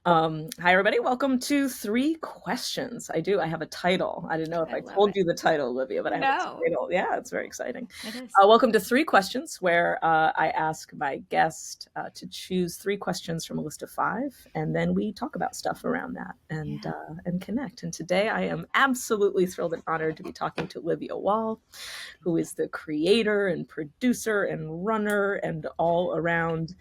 Hi, everybody. Welcome to Three Questions. I have a title. I didn't know if I I love told it. you the title, Olivia, but I have a No, title. Yeah, it's very exciting. it is. Welcome to Three Questions, where I ask my guest to choose three questions from a list of five, and then we talk about stuff around that Yeah. and connect. And today I am absolutely thrilled and honored to be talking to Olivia Wahl, who is the creator and producer and runner and all around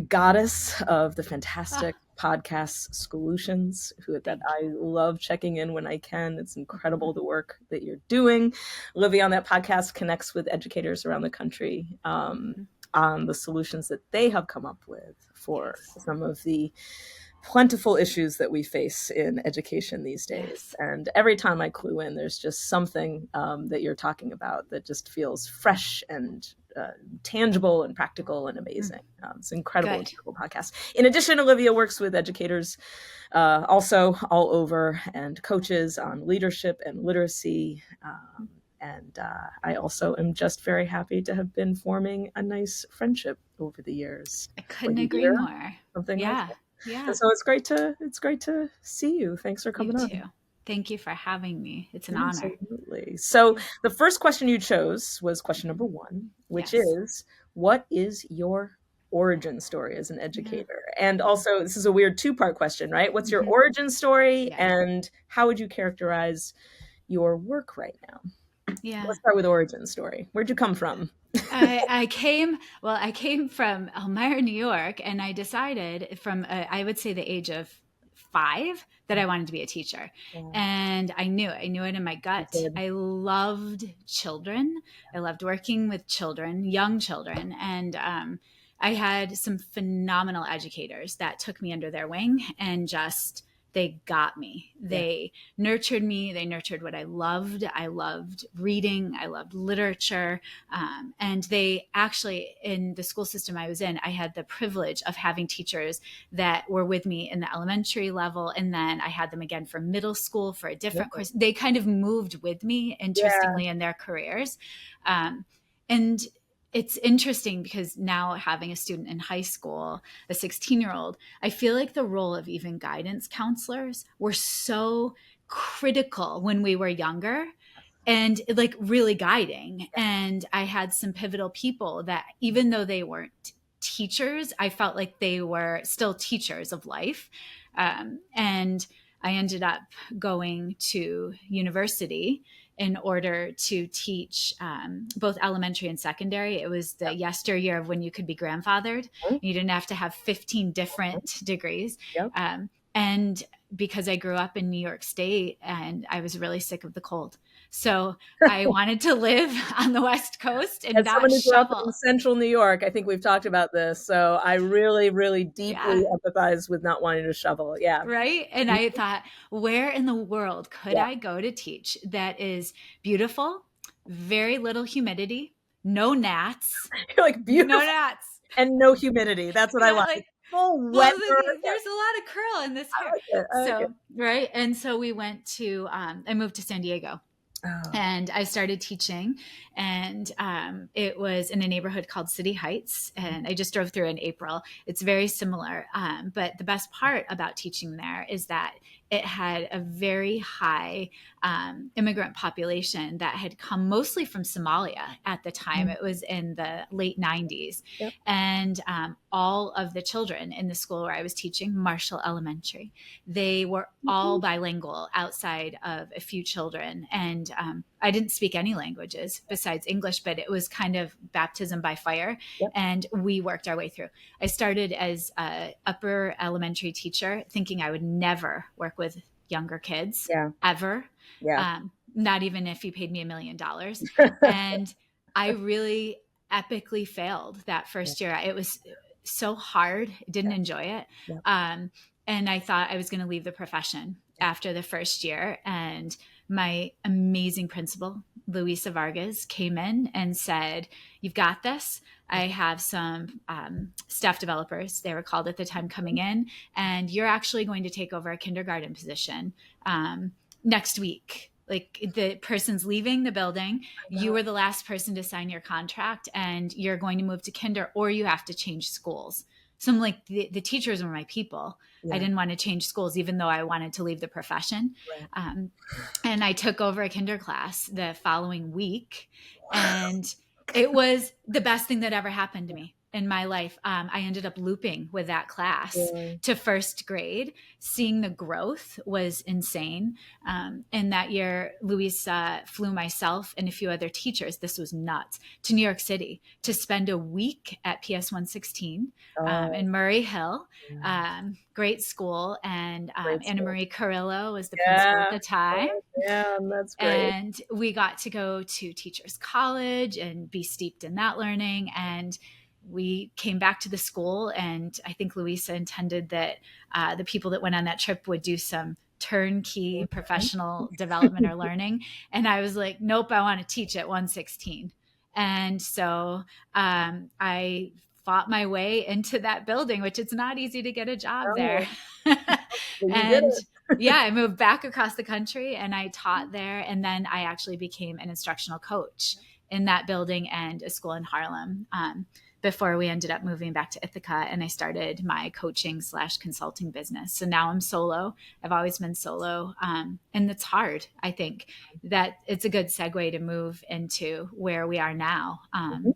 goddess of the Ah, fantastic podcast solutions who that thank I love checking in when I can. It's incredible the work that you're doing. Olivia on that podcast connects with educators around the country you. on the solutions that they have come up with for Yes. some of the plentiful issues that we face in education these days. Yes. And every time I clue in, there's just something that you're talking about that just feels fresh and tangible and practical and Mm, amazing. It's an incredible, good. incredible podcast. In addition, Olivia works with educators also all over and coaches on leadership and literacy. And I also am just very happy to have been forming a nice friendship over the years. I What couldn't a agree year, more. something like Yeah. that. And Yeah. so it's great to see you. Thanks for You coming on. too. Thank you for having me. It's an honor. Absolutely. So Yeah. the first question you chose was question number one, which Yes. is, what is your origin story as an Yeah. educator? And also, this is a weird two-part question, right? What's your hmm origin story, Yeah. and how would you characterize your work right now? Yeah. Let's start with origin story. Where'd you come from? I came from Elmira, New York, and I decided from, I would say the age of 5 that I wanted to be a teacher. Yeah, And I knew it in my you gut. did. I loved children. I loved working with children, young children. And I had some phenomenal educators that took me under their wing and just, they got me. Yeah. They nurtured me. They nurtured what I loved. I loved reading. I loved literature. And they actually, in the school system I was in, I had the privilege of having teachers that were with me in the elementary level. And then I had them again for middle school for a different Yeah. course. They kind of moved with me, Yeah. interestingly, in their careers. And it's interesting because now having a student in high school, a 16-year-old, I feel like the role of even guidance counselors were so critical when we were younger and like really guiding. And I had some pivotal people that, even though they weren't teachers, I felt like they were still teachers of life. And I ended up going to university in order to teach both elementary and secondary. It was the yesteryear of when you could be grandfathered. Yep. You didn't have to have 15 different degrees. Yep. And because I grew up in New York State and I was really sick of the cold. So I wanted to live on the West Coast and As not someone who grew up in shovel. central New York, I think we've talked about this. So I really, really deeply Yeah. empathize with not wanting to shovel. Yeah. Right. And I thought, where in the world could Yeah. I go to teach that is beautiful, very little humidity, no gnats, You're like no beautiful gnats. and no humidity. That's what I Yeah, like. like, Full well, weather. Yeah, there's a lot of curl in this I hair. like it. I like it. So, right. And so we went to, I moved to San Diego Oh, and I started teaching, and it was in a neighborhood called City Heights, and I just drove through in April. It's very similar, but the best part about teaching there is that it had a very high immigrant population that had come mostly from Somalia at the time. It was in the late 90s. yep. And all of the children in the school where I was teaching, Marshall Elementary, they were all bilingual outside of a few children. And I didn't speak any languages besides English, but it was kind of baptism by fire. Yep. And we worked our way through. I started as an upper elementary teacher, thinking I would never work with younger kids, Yeah. ever. Yeah. Not even if you paid me $1 million. And I really epically failed that first year. It was so hard. Didn't enjoy it. Yeah. And I thought I was going to leave the profession after the first year. And my amazing principal, Luisa Vargas, came in and said, "You've got this. I have some staff developers, they were called at the time, coming in, and you're actually going to take over a kindergarten position next week. Like, the person's leaving the building. You were the last person to sign your contract, and you're going to move to kinder, or you have to change schools." So I'm like, the teachers were my people. I Yeah. didn't want to change schools, even though I wanted to leave the profession. Right. And I took over a kinder class the following week, and it was the best thing that ever happened to me in my life. I ended up looping with that class Really? to first grade. Seeing the growth was insane. And that year, Louisa flew myself and a few other teachers, this was nuts, to New York City to spend a week at PS 116 Oh, in Murray Hill. yeah. Great school. And Great Anna school. Marie Carrillo was the principal at Yeah. the time. Oh, yeah, that's great. And we got to go to teachers college and be steeped in that learning. And we came back to the school, and I think Louisa intended that the people that went on that trip would do some turnkey professional development or learning. And I was like, nope, I want to teach at 116. And so I fought my way into that building, which it's not easy to get a job there. Oh, well, you did And it. yeah, I moved back across the country and I taught there. And then I actually became an instructional coach in that building and a school in Harlem before we ended up moving back to Ithaca, and I started my coaching / consulting business. So now I'm solo. I've always been solo. And it's hard. I think that it's a good segue to move into where we are now. Mhm.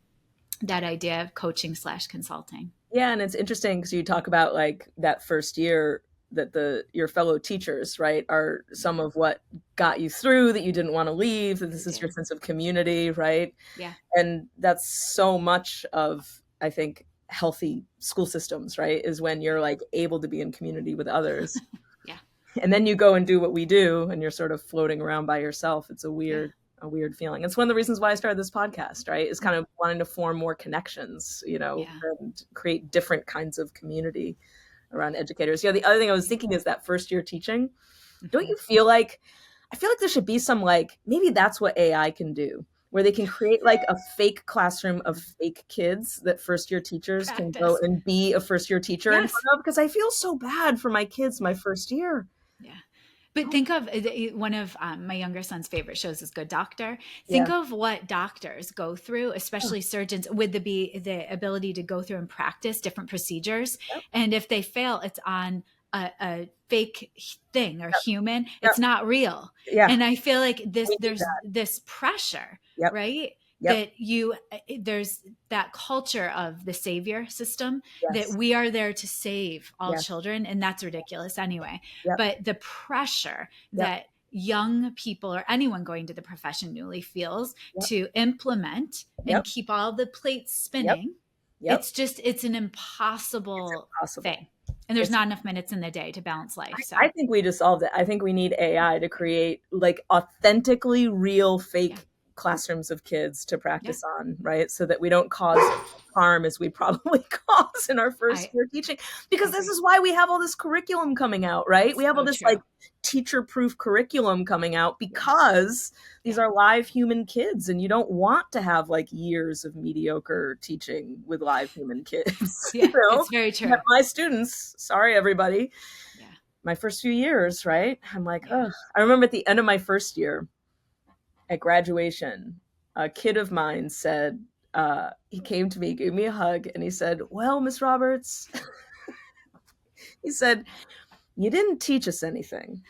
That idea of coaching / consulting. Yeah, and it's interesting because you talk about like that first year that your fellow teachers, right, are some of what got you through, that you didn't want to leave, that this They is your did. sense of community, right? Yeah. And that's so much of, I think, healthy school systems, right? Is when you're like able to be in community with others. Yeah. And then you go and do what we do and you're sort of floating around by yourself. It's Yeah. a weird feeling. It's one of the reasons why I started this podcast, right? Is kind of wanting to form more connections, Yeah. and create different kinds of community around educators. The other thing I was thinking is that first year teaching. Don't Mm-hmm. you feel like, I feel like there should be some, like, maybe that's what AI can do, where they can create like a fake classroom of fake kids that first year teachers can go Practice. and be a first year teacher in Yes. front of, because I feel so bad for my kids my first year. Yeah. But think of one of my younger son's favorite shows is Good Doctor. Think Yeah. of what doctors go through, Oh, especially surgeons, with the ability to go through and practice different procedures. yep, And if they fail, it's on a fake thing or yep, human. yep. It's not real. Yeah, And I feel like we need there's that. this pressure, Yep, right? yep, That there's that culture of the savior system, that yes, we are there to save all yes, children. And that's ridiculous anyway. yep, But the pressure yep, that young people or anyone going to the profession newly feels yep, to implement and yep, keep all the plates yep, spinning, yep. it's an It's impossible impossible. thing. And there's It's not enough minutes in the day to balance life. So I think we just solved it. I think we need AI to create like authentically real yeah, fake classrooms of kids to yeah. practice on, right? So that we don't cause harm as we probably cause in our first I year teaching. I Because this agree. is why we have all this curriculum coming out, right? We have all So this true. like teacher proof curriculum coming out because these Yeah. are live human kids, and you don't want to have like years of mediocre teaching with live human kids, Yeah. It's very But true. my students, sorry everybody, Yeah. my first few years, right? I'm like, Yeah. oh, I remember at the end of my first year at graduation, a kid of mine said, he came to me, gave me a hug, and he said, well, Miss Roberts, he said, you didn't teach us anything.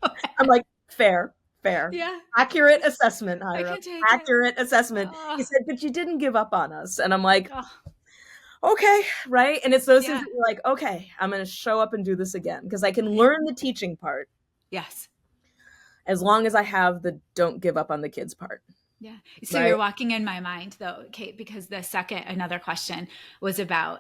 So, I'm like, fair, fair. yeah. Accurate assessment, I Hiram. can take it. Accurate assessment. He Oh, said, but you didn't give up on us. And I'm like, oh, okay, right? And it's those things yeah. that you're like, okay, I'm going to show up and do this again because I can Yeah. learn the teaching part Yes. as long as I have the don't give up on the kids part, Yeah. So right? you're walking in my mind though, Kate, because another question was about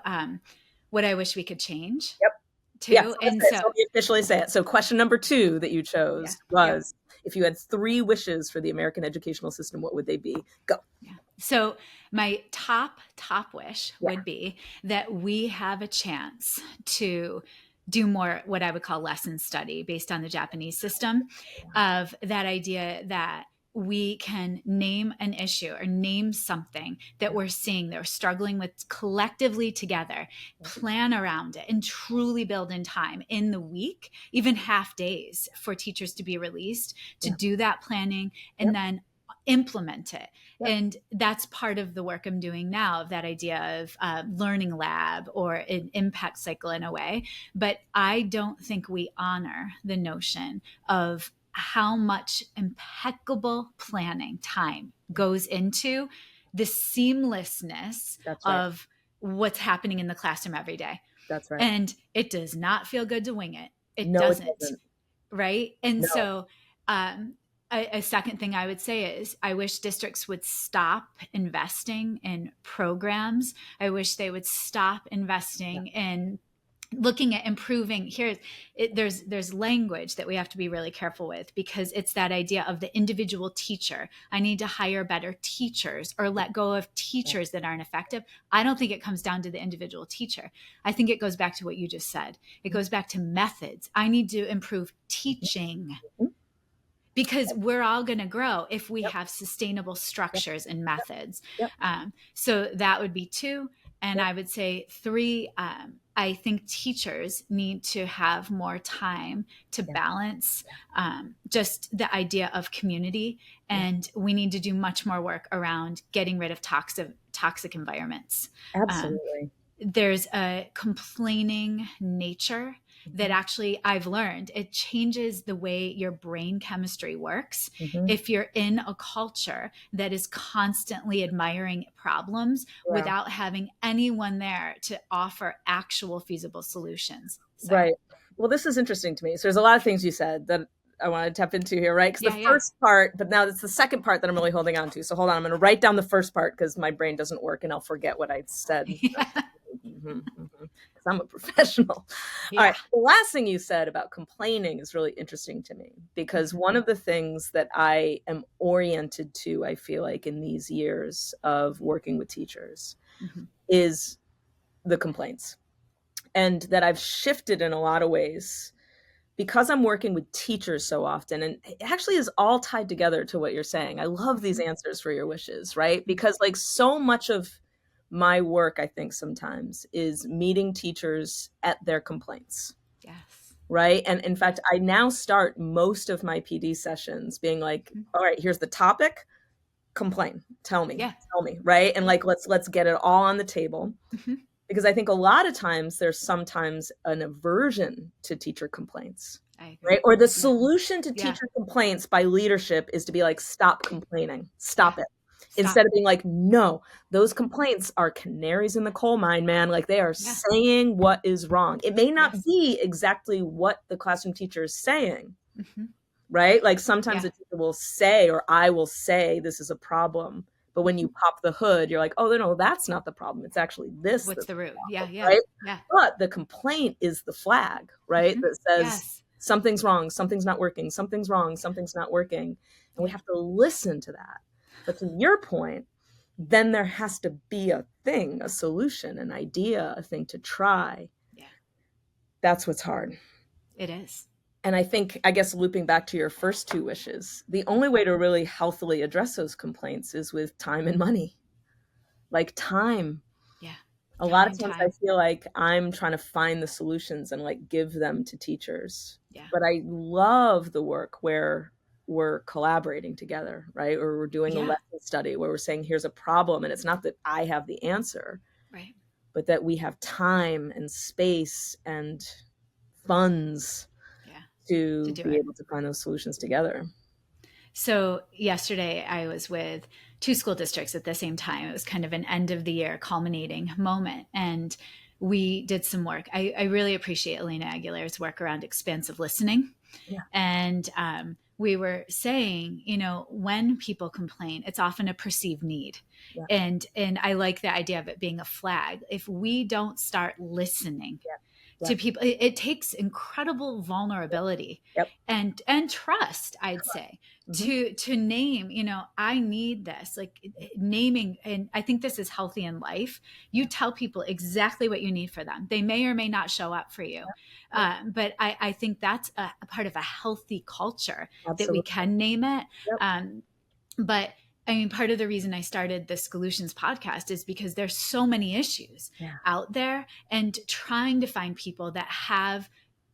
what I wish we could change Yep. too. Yeah. So And that's it. so, So let me officially say it. So question number 2 that you yeah, chose yeah, was, if you had 3 wishes for the American educational system, what would they be? Go. yeah. So my top wish Yeah. would be that we have a chance to do more what I would call lesson study based on the Japanese system, of that idea that we can name an issue or name something that we're seeing that we're struggling with collectively together, plan around it, and truly build in time in the week, even half days, for teachers to be released to Yeah. do that planning and Yep. then implement it. And that's part of the work I'm doing now, of that idea of learning lab or an impact cycle in a way. But I don't think we honor the notion of how much impeccable planning time goes into the seamlessness That's right. of what's happening in the classroom every day. That's right. And it does not feel good to wing it. It No, it doesn't. doesn't. Right. And No. so, a second thing I would say is I wish districts would stop investing in programs. I wish they would stop investing in looking at improving. There's language that we have to be really careful with, because it's that idea of the individual teacher. I need to hire better teachers or let go of teachers that aren't effective. I don't think it comes down to the individual teacher. I think it goes back to what you just said. It goes back to methods. I need to improve teaching, because we're all going to grow if we have sustainable structures and methods. So that would be 2. And I would say 3, I think teachers need to have more time to balance just the idea of community. And we need to do much more work around getting rid of toxic environments. Absolutely. There's a complaining nature that actually I've learned it changes the way your brain chemistry works. If you're in a culture that is constantly admiring problems without having anyone there to offer actual feasible solutions. So. Right. Well, this is interesting to me. So there's a lot of things you said that I want to tap into here, right? Because the first part, but now it's the second part that I'm really holding on to. So hold on, I'm going to write down the first part because my brain doesn't work and I'll forget what I said. Because I'm a professional. All right. The last thing you said about complaining is really interesting to me, because one of the things that I am oriented to, I feel like in these years of working with teachers, is the complaints. And that I've shifted in a lot of ways because I'm working with teachers so often. And it actually is all tied together to what you're saying. I love these answers for your wishes, right? Because like so much of my work, I think sometimes, is meeting teachers at their complaints. Yes. Right. And in fact, I now start most of my PD sessions being like, all right, here's the topic, complain, tell me, right? And like, let's get it all on the table. Because I think a lot of times there's sometimes an aversion to teacher complaints, right? Or the solution to teacher complaints by leadership is to be like, stop complaining, stop it. Instead of being like, no, those complaints are canaries in the coal mine, man. Like they are saying what is wrong. It may not be exactly what the classroom teacher is saying, right? Like sometimes the teacher will say, or I will say, this is a problem. But when you pop the hood, you're like, oh, no, that's not the problem. It's actually this. What's the root? Right? But the complaint is the flag, right? That says something's wrong, something's not working, something's wrong, something's not working. And we have to listen to that. But to your point, then there has to be a thing, a solution, an idea, a thing to try. That's what's hard. It is. And I think, I guess, looping back to your first 2 wishes, the only way to really healthily address those complaints is with time and money. Like time. A lot of times I feel like I'm trying to find the solutions and like give them to teachers. But I love the work where we're collaborating together, right? Or we're doing a lesson study where we're saying, here's a problem. And it's not that I have the answer, right? But that we have time and space and funds to be able to find those solutions together. So yesterday I was with 2 school districts at the same time. It was kind of an end of the year culminating moment. And we did some work. I really appreciate Elena Aguilar's work around expansive listening. And we were saying, when people complain, it's often a perceived need. And I like the idea of it being a flag. If we don't start listening to people, it takes incredible vulnerability and trust, I'd say, to name, I need this, like naming. And I think this is healthy in life. You tell people exactly what you need for them. They may or may not show up for you. But I think that's a part of a healthy culture that we can name it. But I mean, part of the reason I started the Solutions podcast is because there's so many issues out there, and trying to find people that have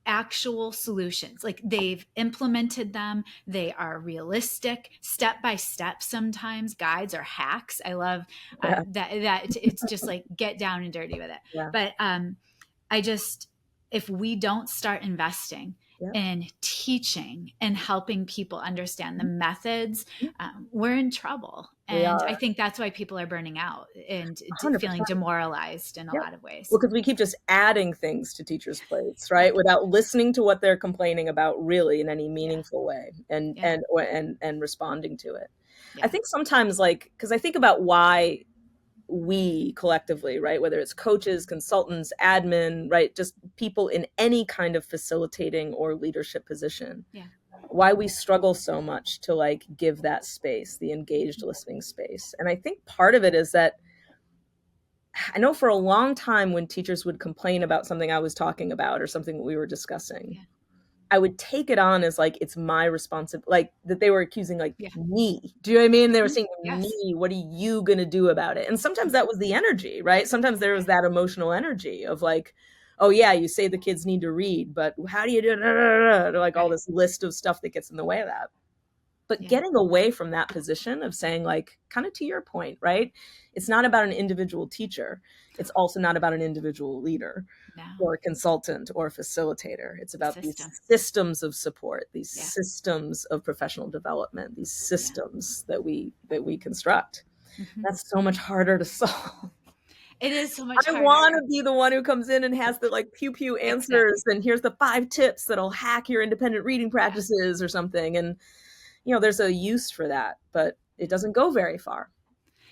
actual solutions. Like they've implemented them. They are realistic, step by step, sometimes guides or hacks. I love Yeah. that it's just like get down and dirty with it. Yeah. But I just, if we don't start investing Yep. in teaching and helping people understand the methods, we're in trouble. We And I are think that's why people are burning out and feeling 100%. demoralized in a Yep. lot of ways. Well, because we keep just adding things to teachers' plates, right? Without listening to what they're complaining about really in any meaningful way, and Yeah. and responding to it. I Yeah. think sometimes, like, because I think about why we collectively, right, whether it's coaches, consultants, admin, right, just people in any kind of facilitating or leadership position, Yeah. why we struggle so much to like give that space, the engaged listening space. And I think part of it is that I know for a long time when teachers would complain about something I was talking about or something that we were discussing, Yeah. I would take it on as like it's my responsibility, like that they were accusing like Yeah. me. Do you know what I mean? They were saying Yes. me, what are you gonna do about it? And sometimes that was the energy, right? Sometimes there was that emotional energy of like, oh yeah, you say the kids need to read, but how do you do it? Like all Right. this list of stuff that gets in the way of that. But Yeah. getting away from that position of saying, like, kind of to your point, right? It's not about an individual teacher. It's also not about an individual leader No. or a consultant or a facilitator. It's about these System. systems of support, these Yeah. systems of professional development, these Yeah. systems that we construct. Mm-hmm. That's so much harder to solve. It is so much I harder. want to be the one who comes in and has the like pew pew Fix it. answers and here's the 5 tips that'll hack your independent reading Yeah. practices or something. And there's a use for that, but it doesn't go very far.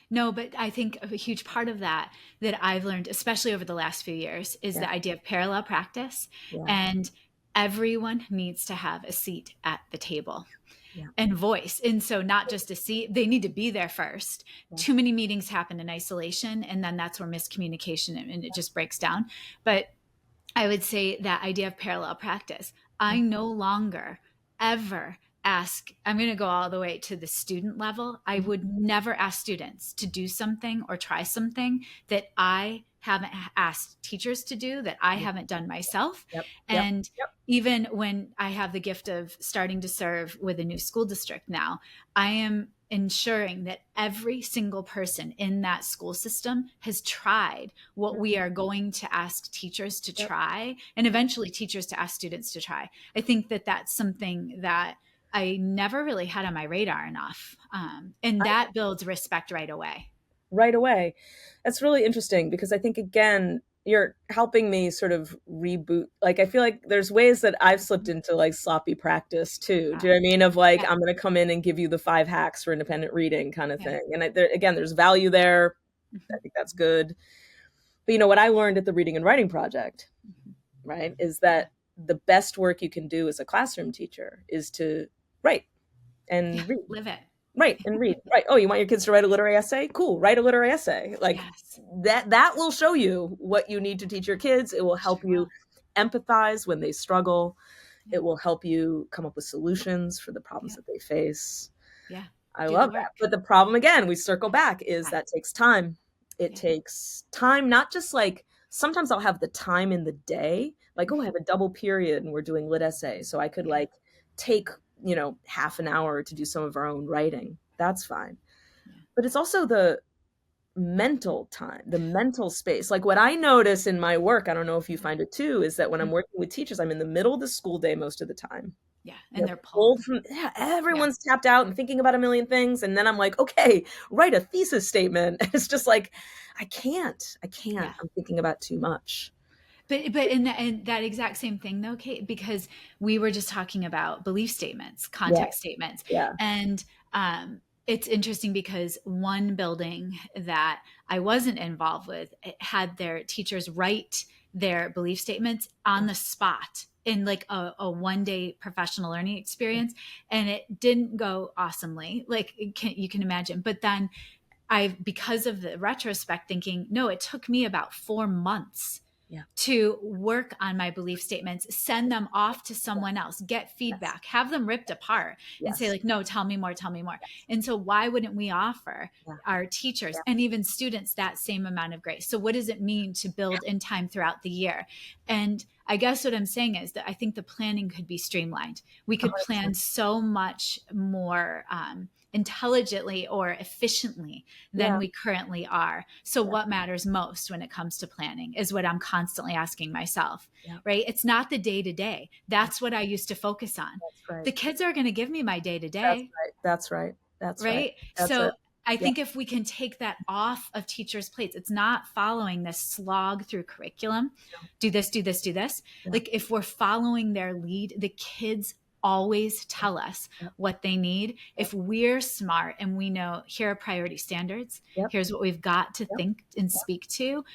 No, but I think a huge part of that I've learned, especially over the last few years, is Yeah. the idea of parallel practice. Yeah. And everyone needs to have a seat at the table. Yeah. And voice. And so not just a seat, they need to be there first. Yeah. Too many meetings happen in isolation, and then that's where miscommunication and it just breaks down. But I would say that idea of parallel practice. I no longer ever ask, I'm going to go all the way to the student level. I would never ask students to do something or try something that I haven't asked teachers to do, that I haven't done myself. Yep. And Yep. even when I have the gift of starting to serve with a new school district now, I am ensuring that every single person in that school system has tried what we are going to ask teachers to try, and eventually teachers to ask students to try. I think that that's something that I never really had on my radar enough. And that builds respect right away. Right away. That's really interesting because I think, again, you're helping me sort of reboot. Like, I feel like there's ways that I've slipped into like sloppy practice too. Do you know what I mean? Of like, Yeah. I'm going to come in and give you the 5 hacks for independent reading kind of thing. And again, there's value there. I think that's good. But what I learned at the Reading and Writing Project, right, is that the best work you can do as a classroom teacher is to write and read. Live it. Right, and read. Right. Oh, you want your kids to write a literary essay? Cool. Write a literary essay. Like Yes. that will show you what you need to teach your kids. It will help you empathize when they struggle. It will help you come up with solutions for the problems that they face. Yeah. I love that. But the problem, again, we circle back, is that takes time. It takes time, not just like sometimes I'll have the time in the day, like, oh, I have a double period and we're doing lit essay. So I could like take, half an hour to do some of our own writing. That's fine. But it's also the mental time, the mental space. Like what I notice in my work, I don't know if you find it too, is that when I'm working with teachers, I'm in the middle of the school day most of the time. Yeah. And they're pulled from, everyone's tapped out and thinking about a million things. And then I'm like, okay, write a thesis statement. It's just like, I can't. Yeah. I'm thinking about too much. But in that exact same thing though, Kate, because we were just talking about belief statements, context statements. Yeah. And it's interesting because one building that I wasn't involved with had their teachers write their belief statements on the spot in like a 1-day professional learning experience. And it didn't go awesomely, like you can imagine. But then because of the retrospect thinking, no, it took me about 4 months Yeah. to work on my belief statements, send them off to someone else, get Yes. feedback, have them ripped apart and say Yes. like, no, tell me more, tell me more. Yes. And so why wouldn't we offer Yeah. our teachers Yeah. and even students that same amount of grace? So what does it mean to build in time throughout the year? And I guess what I'm saying is that I think the planning could be streamlined. We could plan 100%. so much more intelligently or efficiently than Yeah. we currently are. So Yeah. what matters most when it comes to planning is what I'm constantly asking myself, Yeah. right? It's not the day to day. That's what I used to focus on. That's right. The kids are going to give me my day to That's day, right. That's right. That's right. right? That's So it. I Yeah. think if we can take that off of teachers' plates, it's not following this slog through curriculum. Do this, do this, do this. Yeah. Like if we're following their lead, the kids always tell us Yep. what they need. If we're smart and we know here are priority standards, Yep. here's what we've got to Yep. think and speak to,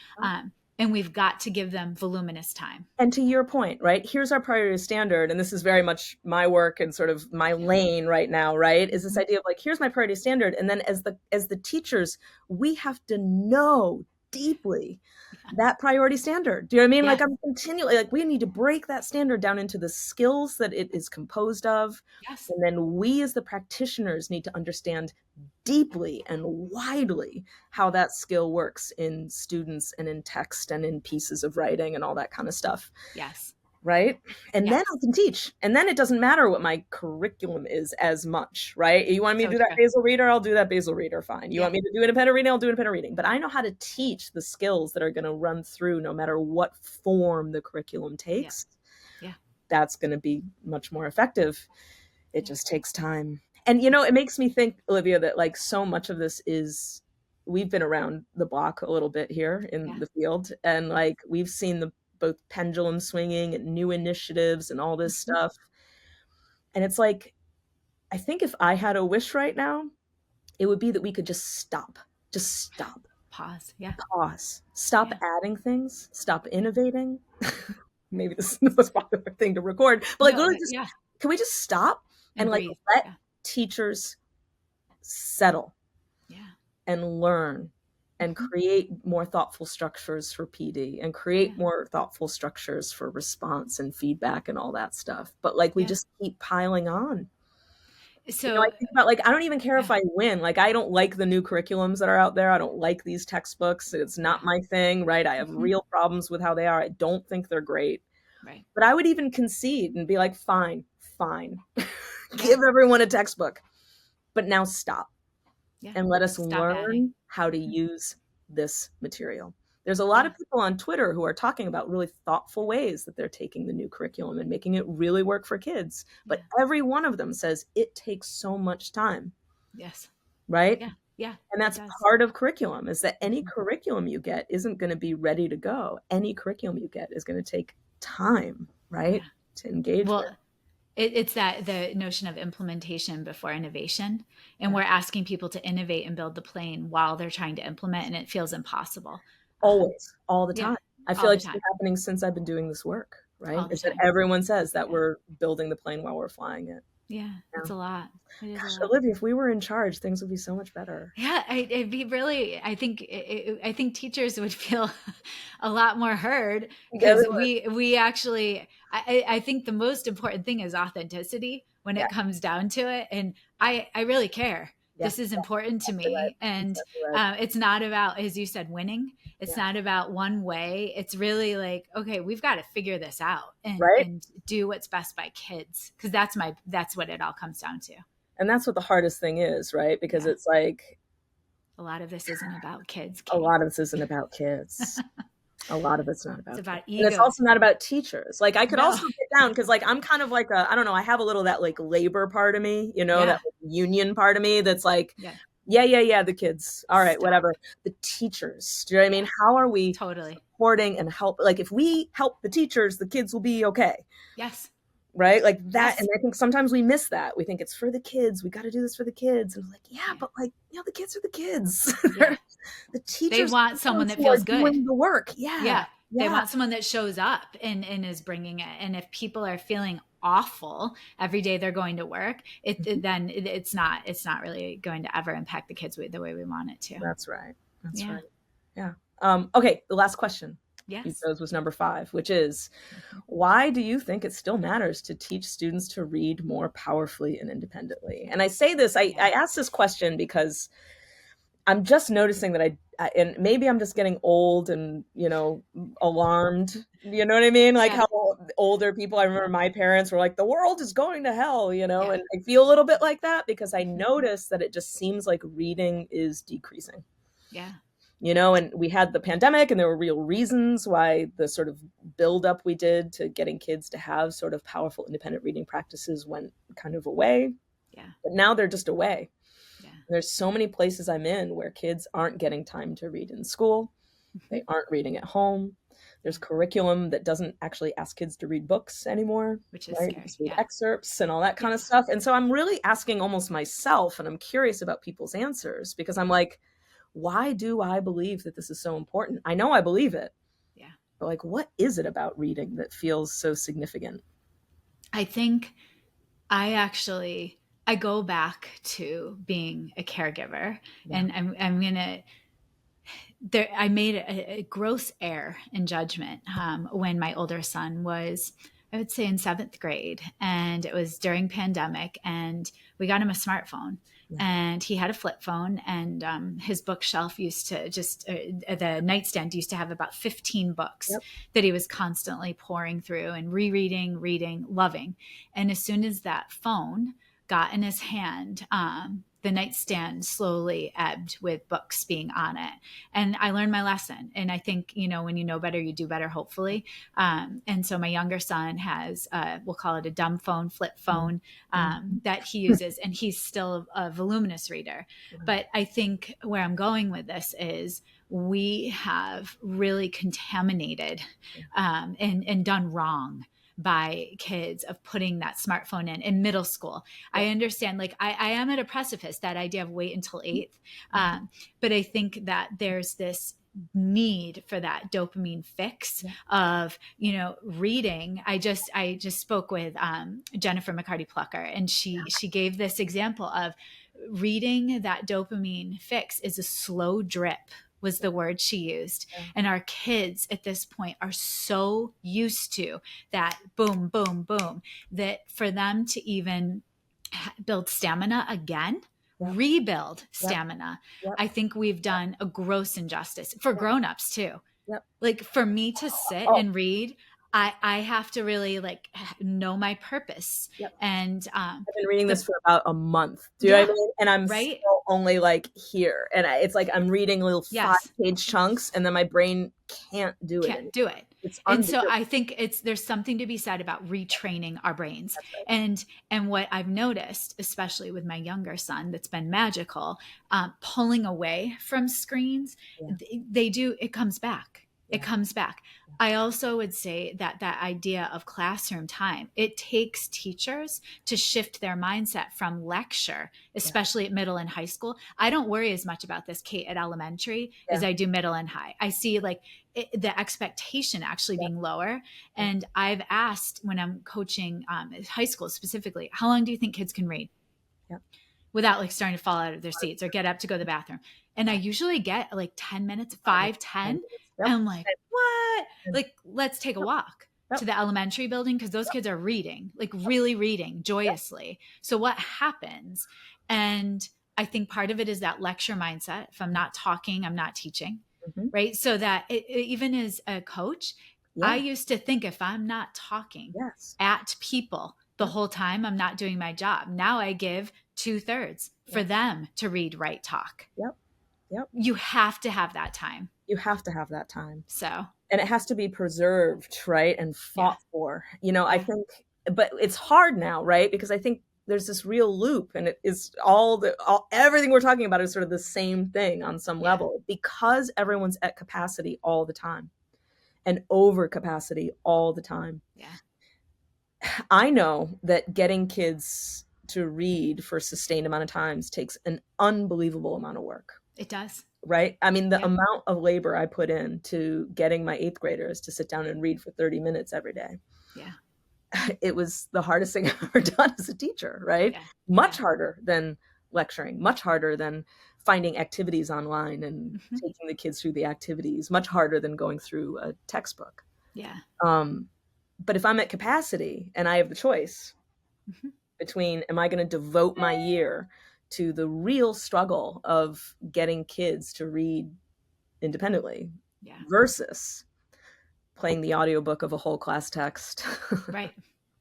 and we've got to give them voluminous time. And to your point, right? Here's our priority standard, and this is very much my work and sort of my lane right now, right? Is this idea of like, here's my priority standard, and then as the teachers, we have to know deeply that priority standard. Do you know what I mean? Yeah. Like I'm continually like we need to break that standard down into the skills that it is composed of. Yes. And then we as the practitioners need to understand deeply and widely how that skill works in students and in text and in pieces of writing and all that kind of stuff. Yes. Right. And Yes. then I can teach. And then it doesn't matter what my curriculum is as much. Right. You want me to do that true. basal reader? I'll do that basal reader. Fine. You want me to do independent reading? I'll do independent reading. But I know how to teach the skills that are going to run through no matter what form the curriculum takes. Yeah. That's going to be much more effective. It just takes time. And, it makes me think, Olivia, that like so much of this is we've been around the block a little bit here in the field. And like we've seen the both pendulum swinging and new initiatives and all this stuff. And it's like, I think if I had a wish right now, it would be that we could just stop. Pause. Yeah. Pause. Stop adding things. Stop innovating. Maybe this is the most popular thing to record. But like, can we just stop and like let teachers settle and learn and create more thoughtful structures for PD and create more thoughtful structures for response and feedback and all that stuff. But like, we just keep piling on. So I think about like, I don't even care if I win. Like, I don't like the new curriculums that are out there. I don't like these textbooks. It's not my thing, right? I have real problems with how they are. I don't think they're great. Right. But I would even concede and be like, fine. Give everyone a textbook. But now stop. And let us learn how to use this material. There's a lot of people on Twitter who are talking about really thoughtful ways that they're taking the new curriculum and making it really work for kids. But every one of them says it takes so much time. Yes. Right? Yeah. And that's part of curriculum, is that any curriculum you get isn't going to be ready to go. Any curriculum you get is going to take time, right? To engage with. It's the notion of implementation before innovation. And we're asking people to innovate and build the plane while they're trying to implement, and it feels impossible. Always, all the time. I feel like it's been happening since I've been doing this work, right? Is that everyone says that we're building the plane while we're flying it. Yeah, it's a lot. Gosh, Olivia, if we were in charge, things would be so much better. Yeah, it'd be really. I think teachers would feel a lot more heard because we actually. I think the most important thing is authenticity when it comes down to it, and I really care. This is important to me, and it's not about, as you said, winning. It's not about one way. It's really like, okay, we've got to figure this out and do what's best by kids, because that's what it all comes down to. And that's what the hardest thing is, right? Because it's like a lot of this isn't about kids. Kate. A lot of this isn't about kids. A lot of it's not about. It's about ego. And it's also not about teachers. Like I could also get down because like I'm kind of like I don't know. I have a little that like labor part of me, that like, union part of me that's like. Yeah, the kids. All right, whatever. The teachers. Do you know what I mean? How are we supporting and help? Like if we help the teachers, the kids will be okay. Yes. Right? Like that. And I think sometimes we miss that. We think it's for the kids. We got to do this for the kids. And I'm like, but like, the kids are the kids. The teachers. They want someone that feels good. Doing the work. Yeah. They want someone that shows up and is bringing it. And if people are feeling awful every day they're going to work, then it's not really going to ever impact the kids the way we want it to. That's right. That's right. Yeah. Okay. The last question. you Yes. chose was number 5, which is, why do you think it still matters to teach students to read more powerfully and independently? And I say this, Yeah. I ask this question because I'm just noticing that and maybe I'm just getting old and, alarmed. You know what I mean? Like Yeah. how older people, I remember my parents were like, the world is going to hell, Yeah. and I feel a little bit like that because I Mhm. notice that it just seems like reading is decreasing. Yeah. And we had the pandemic, and there were real reasons why the sort of buildup we did to getting kids to have sort of powerful independent reading practices went kind of away, Yeah. but now they're just away. Yeah. There's so many places I'm in where kids aren't getting time to read in school. Mhm. They aren't reading at home. There's Yeah. curriculum that doesn't actually ask kids to read books anymore, Which is right? scary. Just read Yeah. excerpts and all that kind of Yes. stuff. And so I'm really asking almost myself, and I'm curious about people's answers because I'm like, why do I believe that this is so important? I know I believe it, Yeah. but like, what is it about reading that feels so significant? I think I go back to being a caregiver, Yeah. and I'm gonna there. I made a gross error in judgment when my older son was, I would say, in 7th grade, and it was during pandemic, and we got him a smartphone. Yeah. And he had a flip phone, and his bookshelf used to the nightstand used to have about 15 books Yep. that he was constantly pouring through and rereading, reading, loving. And as soon as that phone got in his hand, the nightstand slowly ebbed with books being on it. And I learned my lesson. And I think, when you know better, you do better, hopefully. And so my younger son has, we'll call it a dumb phone, flip phone, Mhm. that he uses, and he's still a voluminous reader. But I think where I'm going with this is we have really contaminated and done wrong by kids of putting that smartphone in middle school. Yeah. I understand, like I am at a precipice, that idea of wait until 8th. Mhm. But I think that there's this need for that dopamine fix Yeah. of reading. I just spoke with Jennifer McCarty Plucker, and she gave this example of reading. That dopamine fix is a slow drip, was the word she used. Yeah. And our kids at this point are so used to that boom, boom, boom, that for them to even build stamina again, Yep. rebuild Yep. stamina, Yep. I think we've done a gross injustice for grown-ups too. Yep. Like for me to sit Oh, and read, I have to really like know my purpose. yep. And I've been reading this the for about a month. Do you know yeah, what I mean? And I'm right? still only like here. And it's like I'm reading little Yes. 5-page chunks, and then my brain can't do it Can't do anymore. it. It's And so unbearable. I think there's something to be said about retraining our brains. That's right. And what I've noticed, especially with my younger son, that's been magical, pulling away from screens, Yeah. it comes back. Yeah. It comes back. I also would say that idea of classroom time, it takes teachers to shift their mindset from lecture, especially at middle and high school. I don't worry as much about this, Kate, at elementary as Yeah. I do middle and high. I see like the expectation actually Yeah. being lower. Yeah. And I've asked when I'm coaching high school specifically, how long do you think kids can read Yeah. without like starting to fall out of their seats or get up to go to the bathroom? And I usually get like 10 minutes, 5, 10. Yep. And I'm like, what? Yep. Like, let's take a walk Yep. to the elementary building, because those kids are reading, like really reading joyously. So what happens? And I think part of it is that lecture mindset. If I'm not talking, I'm not teaching. Mm-hmm. Right. So that even as a coach, I Yeah. used to think if I'm not talking Yes. at people the whole time, I'm not doing my job. Now I give 2/3 for them to read, write, talk. Yep. Yep. You have to have that time. You have to have that time. So, And it has to be preserved, right? And yeah. fought for. I Yeah. think, but it's hard now, right? Because I think there's this real loop, and it is everything we're talking about is sort of the same thing on some Yeah. level, because everyone's at capacity all the time and over capacity all the time. Yeah. I know that getting kids to read for a sustained amount of times takes an unbelievable amount of work, It does. right? I mean, the Yeah. amount of labor I put in to getting my 8th graders to sit down and read for 30 minutes every day. Yeah. It was the hardest thing I've ever done as a teacher, right? Yeah. Much harder than lecturing, much harder than finding activities online and Mhm. taking the kids through the activities, much harder than going through a textbook. Yeah. Um, but if I'm at capacity and I have the choice Mhm. between, am I going to devote my year to the real struggle of getting kids to read independently Yeah. versus playing the audiobook of a whole class text, Right.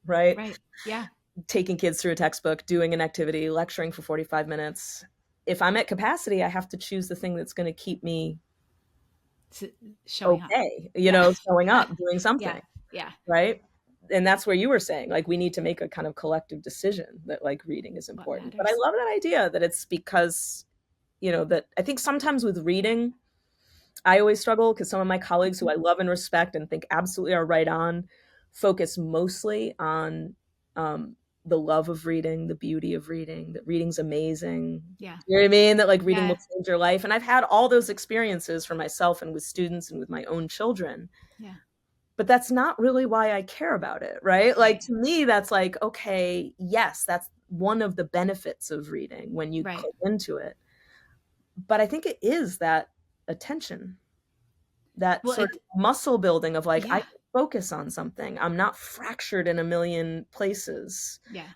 right? Right. Yeah. Taking kids through a textbook, doing an activity, lecturing for 45 minutes. If I'm at capacity, I have to choose the thing that's going to keep me S- Showing up. okay, Yeah. showing up, doing Yeah. something, Yeah. right? And that's where you were saying, like, we need to make a kind of collective decision that, like, reading is What important. But I matters? love that idea that it's because, that I think sometimes with reading, I always struggle because some of my colleagues who Mhm. I love and respect and think absolutely are right on focus mostly on the love of reading, the beauty of reading, that reading's amazing. Yeah. You know what I mean? That like reading will Yeah. change your life. And I've had all those experiences for myself and with students and with my own children. Yeah. But that's not really why I care about it, right? Like Right. to me, that's like, okay, yes, that's one of the benefits of reading when you Right. click into it. But I think it is that attention, that Well, sort of muscle building of like, I yeah. can focus on something. I'm not fractured in a million places. Yeah.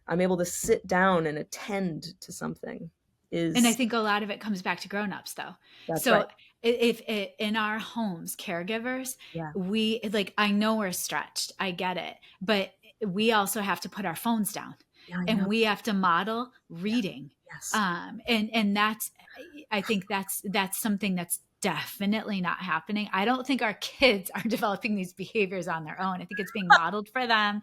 I'm able to sit down and attend to something And I is think a lot of it comes back to grown-ups though. that's right. So if in our homes, caregivers, Yeah. we like, I know we're stretched, I get it, but we also have to put our phones down Yeah, I and know. we have to model Yeah. reading. Yes. And that's, I think that's something that's definitely not happening. I don't think our kids are developing these behaviors on their own. I think it's being modeled for them.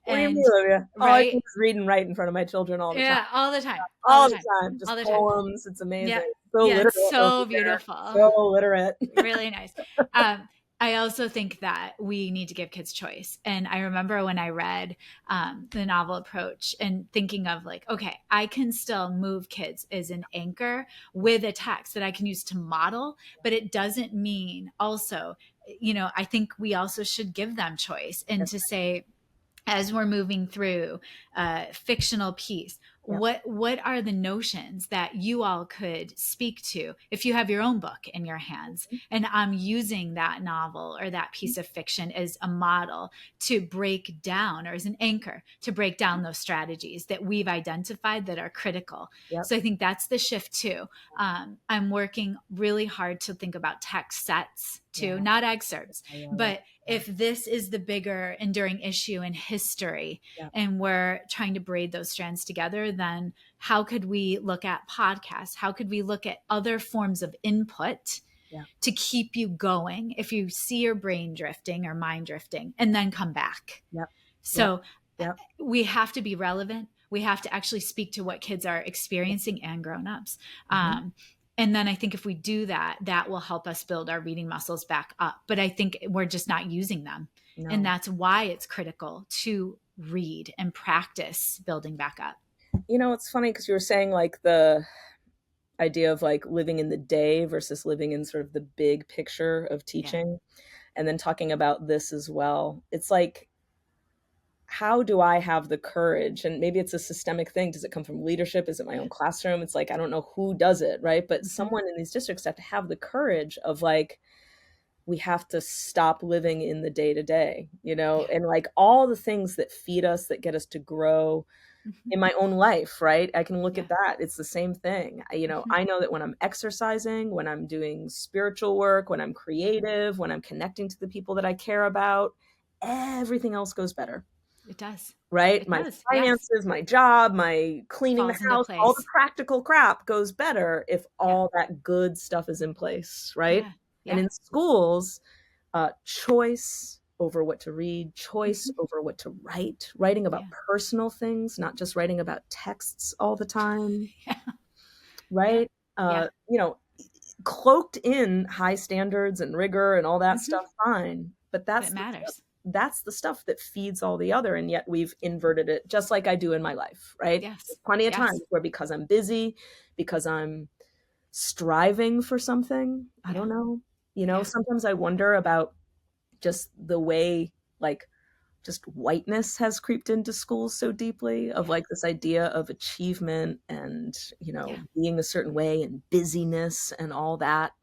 What do you mean, And Olivia? All I do right. is read and write in front of my children all the time. Yeah, all the time. All the All the time. time. All Just the time. poems. It's Yeah. amazing. So Yeah, literate it's over so there. beautiful. So literate. Really nice. I also think that we need to give kids choice. And I remember when I read the novel Approach and thinking of like, okay, I can still move kids as an anchor with a text that I can use to model, but it doesn't mean also, I think we also should give them choice and That's to say, as we're moving through fictional piece, right. what are the notions that you all could speak to if you have your own book in your hands and I'm using that novel or that piece of fiction as a model to break down, or as an anchor to break down those strategies that we've identified that are critical. Yep. So I think that's the shift too. I'm working really hard to think about text sets too, Yeah. not excerpts, I love it. but if this is the bigger enduring issue in history Yeah. and we're trying to braid those strands together, then how could we look at podcasts? How could we look at other forms of input Yeah. to keep you going if you see your brain drifting or mind drifting, and then come back? Yep. Yep. So Yep. we have to be relevant. We have to actually speak to what kids are experiencing and grown-ups. Mhm. And then I think if we do that, that will help us build our reading muscles back up. But I think we're just not using them. And No. that's why it's critical to read and practice building back up. It's funny because you were saying like the idea of like living in the day versus living in sort of the big picture of Yeah. teaching, and then talking about this as well. It's like, how do I have the courage? And maybe it's a systemic thing. Does it come from leadership? Is it my own classroom? It's like, I don't know who does it, right? But Mm-hmm. someone in these districts have to have the courage of like, we have to stop living in the day to day, Yeah. and like all the things that feed us, that get us to grow Mm-hmm. in my own life, right? I can look Yeah. at that. It's the same thing. Mm-hmm. I know that when I'm exercising, when I'm doing spiritual work, when I'm Yeah. creative, when I'm connecting to the people that I care about, everything else goes better, It does. right? It My does. Yes. finances, my job, my cleaning the Falls into house, all the place. practical crap goes better if Yeah. all that good stuff is in place, right? Yeah. And Yeah. in schools, choice over what to read, choice Mm-hmm. over what to write, writing about Yeah. personal things, not just writing about texts all the time, Yeah. Yeah. right? Yeah. Uh, you know, Cloaked in high standards and rigor and all that Mm-hmm. stuff, fine. But But it matters. that's the stuff that feeds all the other, and yet we've inverted it, just like I do in my life, right? Yes. There's plenty of times Yes. where, because I'm busy, because I'm striving for something, I Yeah. don't know, Yeah. sometimes I wonder about just the way like just whiteness has creeped into schools so deeply, of Yeah. like this idea of achievement and, Yeah. being a certain way and busyness and all that.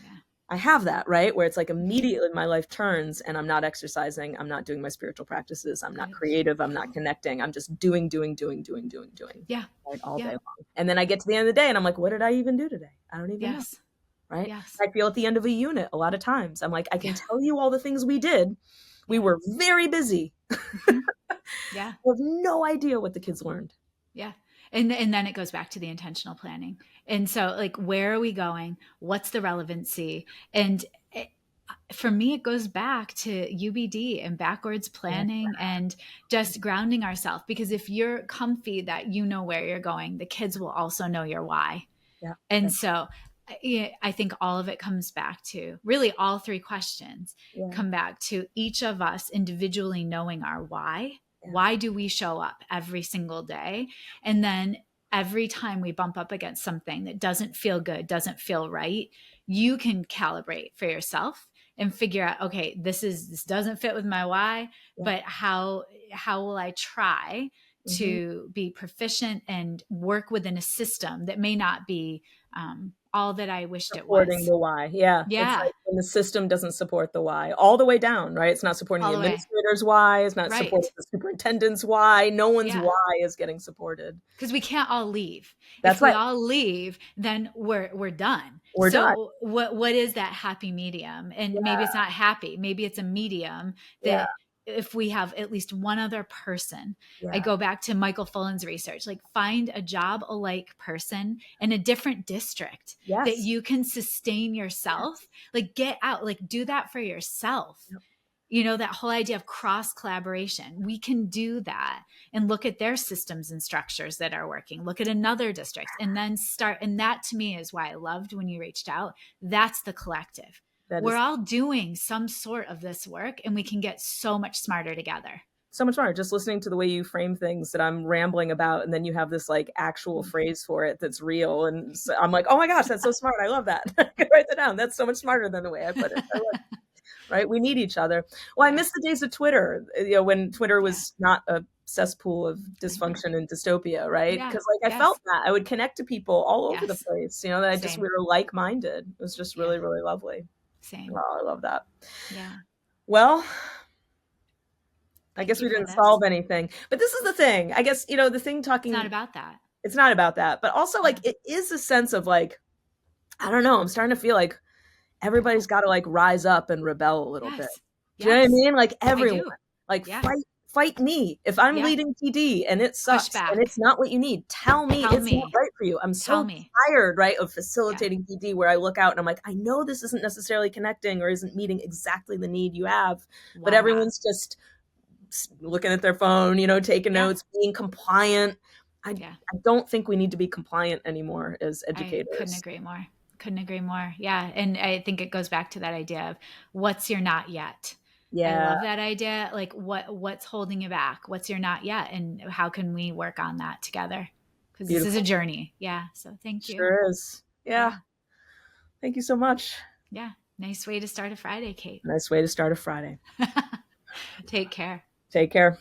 Yeah. I have that, right? Where it's like Hmm. immediately my life turns and I'm not exercising, I'm not doing my spiritual practices, I'm not Good. creative, I'm not connecting. I'm just doing, doing, doing, doing, doing, doing, Yeah. right? All day Yeah. long. And then I get to the end of the day and I'm like, what did I even do today? I don't even know, Yes. right? Yes. I feel at the end of a unit a lot of times. I'm like, I can Yeah. tell you all the things we did. We Yeah. were very busy. Hmm. Yeah. I have no idea what the kids learned. Yeah. And then it goes back to the intentional planning. And so like, where are we going? What's the relevancy? And it, for me, it goes back to UBD and backwards Yeah, planning and just grounding ourselves. Because if you're comfy that you know where you're going, the kids will also know your why. yeah, And yeah, so I think all of it comes back to really all three questions yeah, come back to each of us individually knowing our why. yeah. Why do we show up every single day? And then every time we bump up against something that doesn't feel good, doesn't feel right, you can calibrate for yourself and figure out, okay, this doesn't fit with my why, Yeah. but how will I try Hmm. to be proficient and work within a system that may not be all that I wished it Supporting was. the why. Yeah. It's Yeah, like when the system doesn't support the why all the way down, right? It's not supporting all the the way. administrator's why. It's not supporting Right. the superintendent's why. No one's Yeah. why is getting supported. Because we can't all leave. That's If we right. all leave, then we're done. We're done. So what is that happy medium? And maybe Yeah. it's not happy. Maybe it's a medium Yeah. that if we have at least one other person, I Yeah. go back to Michael Fullen's research, like find a job alike person in a different district that Yes. you can sustain Yes. yourself. Like get out, like do that for yourself. Yep. That whole idea of cross collaboration, we can do that and look at their systems and structures that are working, look at another district, and then start. And that to me is why I loved when you reached out. That's the collective. That We're is all doing some sort of this work and we can get so much smarter together. so much more. Just listening to the way you frame things that I'm rambling about, and then you have this like actual phrase for it that's real. And so I'm like, oh my gosh, that's so smart. I love that. Write that down. That's so much smarter than the way I put it. I love, right? We need each other. Well, I Yeah. miss the days of Twitter, when Twitter Yeah. was not a cesspool of I know. dystfunction and dystopia, right? Yeah. Because like I felt Yes. that I would connect to people all over the Yes. place, that we Same. were like-minded. It was just Yeah. really, really lovely. Same. Oh, I love that. Yeah. Well, I Thank guess you we for didn't this. solve anything, but this is the thing. I guess, the thing It's not talking, about that. it's not about that, but also like Yeah. it is a sense of like, I don't know, I'm starting to feel like everybody's got to like rise up and rebel a little bit. Yes. Do you know what I Yes. mean? Like I everyone, do. like Yeah. fight me. If I'm Yeah. leading PD and it Push sucks and back. it's not what you need, tell me Tell it's not me. right for you. I'm Tell so me. tired, right, of Yeah. facilitating PD where I look out and I'm like, I know this isn't necessarily connecting or isn't meeting exactly the need you have, but Why not? everyone's just looking at their phone, taking Yeah. notes, being compliant. Yeah. I don't think we need to be compliant anymore as I couldn't educators. agree more. Couldn't agree more. Yeah. And I think it goes back to that idea of what's your not yet. I Yeah, love that idea. Like what's holding you back? What's your not yet? And how can we work on that together? Because this is a beautiful. journey. Yeah. So thank you. Sure is. Yeah. Yeah. Thank you so much. Yeah. Nice way to start a Friday, Kate. Nice way to start a Friday. Take care. Take care.